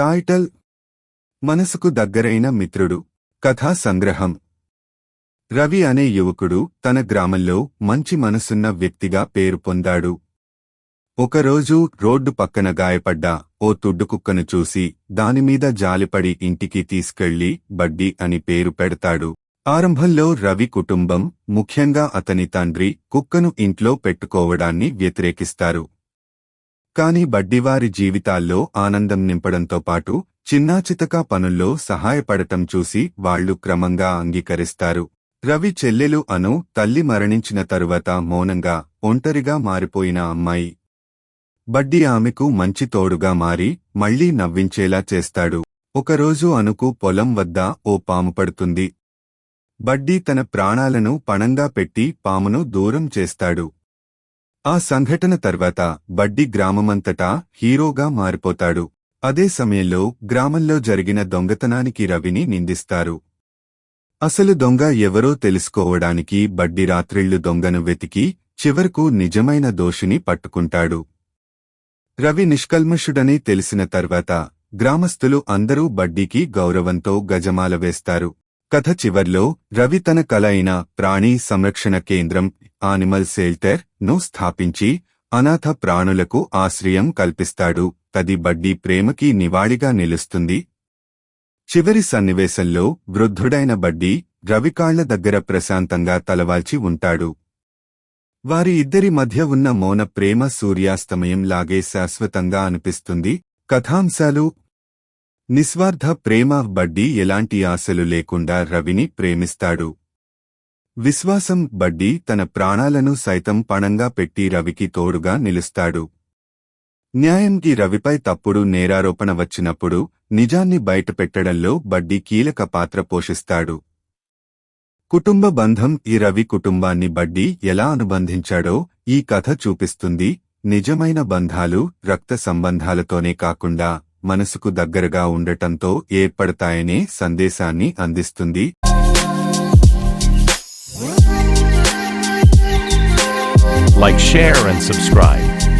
Title: మనసుకు దగ్గరైన మిత్రుడు. కథా సంగ్రహం. రవి అనే యువకుడు తన గ్రామంలో మంచి మనసున్న వ్యక్తిగా పేరు పొందాడు. ఒకరోజు రోడ్డు పక్కన గాయపడ్డ ఓ తుడ్డుకుక్కను చూసి దానిమీద జాలిపడి ఇంటికి తీసుకెళ్లి బడ్డీ అని పేరు పెడతాడు. ఆరంభంలో రవి కుటుంబం, ముఖ్యంగా అతని తండ్రి, కుక్కను ఇంట్లో పెట్టుకోవడాన్ని వ్యతిరేకిస్తారు. కాని బడ్డీవారి జీవితాల్లో ఆనందం నింపడంతో పాటు చిన్నాచితకా పనుల్లో సహాయపడటం చూసి వాళ్లు క్రమంగా అంగీకరిస్తారు. రవి చెల్లెలు అను తల్లి మరణించిన తరువాత మౌనంగా, ఒంటరిగా మారిపోయిన అమ్మాయి. బడ్డీ ఆమెకు మంచి తోడుగా మారి మళ్లీ నవ్వించేలా చేస్తాడు. ఒకరోజు అనుకు పొలం వద్ద ఓ పాము పడుతుంది. బడ్డీ తన ప్రాణాలను పణంగా పెట్టి పామును దూరం చేస్తాడు. ఆ సంఘటన తర్వాత బడ్డీ గ్రామమంతటా హీరోగా మారిపోతాడు. అదే సమయంలో గ్రామంలో జరిగిన దొంగతనానికి రవిని నిందిస్తారు. అసలు దొంగ ఎవరో తెలుసుకోవడానికి బడ్డీ రాత్రిళ్లు దొంగను వెతికి చివరకు నిజమైన దోషిని పట్టుకుంటాడు. రవి నిష్కల్మషుడని తెలిసిన తర్వాత గ్రామస్తులు అందరూ బడ్డీకి గౌరవంతో గజమాల వేస్తారు. కథ చివర్లో రవి తన కల అయిన ప్రాణీ సంరక్షణ కేంద్రం, ఆనిమల్ షెల్టర్ ను స్థాపించి అనాథ ప్రాణులకు ఆశ్రయం కల్పిస్తాడు. అది బడ్డీ ప్రేమకి నివాళిగా నిలుస్తుంది. చివరి సన్నివేశంలో వృద్ధుడైన బడ్డీ రవికాళ్ల దగ్గర ప్రశాంతంగా తలవాల్చి ఉంటాడు. వారి ఇద్దరి మధ్య ఉన్న మౌన ప్రేమ సూర్యాస్తమయం లాగే శాశ్వతంగా అనిపిస్తుంది. కథాంశాలు: నిస్వార్థ ప్రేమ. బడ్డీ ఎలాంటి ఆశలు లేకుండా రవిని ప్రేమిస్తాడు. విశ్వాసం. బడ్డీ తన ప్రాణాలను సైతం పణంగా పెట్టి రవికి తోడుగా నిలుస్తాడు. న్యాయంకి. రవిపై తప్పుడు నేరారోపణ వచ్చినప్పుడు నిజాన్ని బయటపెట్టడంలో బడ్డీ కీలక పాత్ర పోషిస్తాడు. కుటుంబ బంధం. ఈ రవి కుటుంబాన్ని బడ్డీ ఎలా అనుబంధించాడో ఈ కథ చూపిస్తుంది. నిజమైన బంధాలు రక్త సంబంధాలతోనే కాకుండా మనసుకు దగ్గరగా ఉండటంతో ఏర్పడతాయనే సందేశాన్ని అందిస్తుంది. Like, share and subscribe.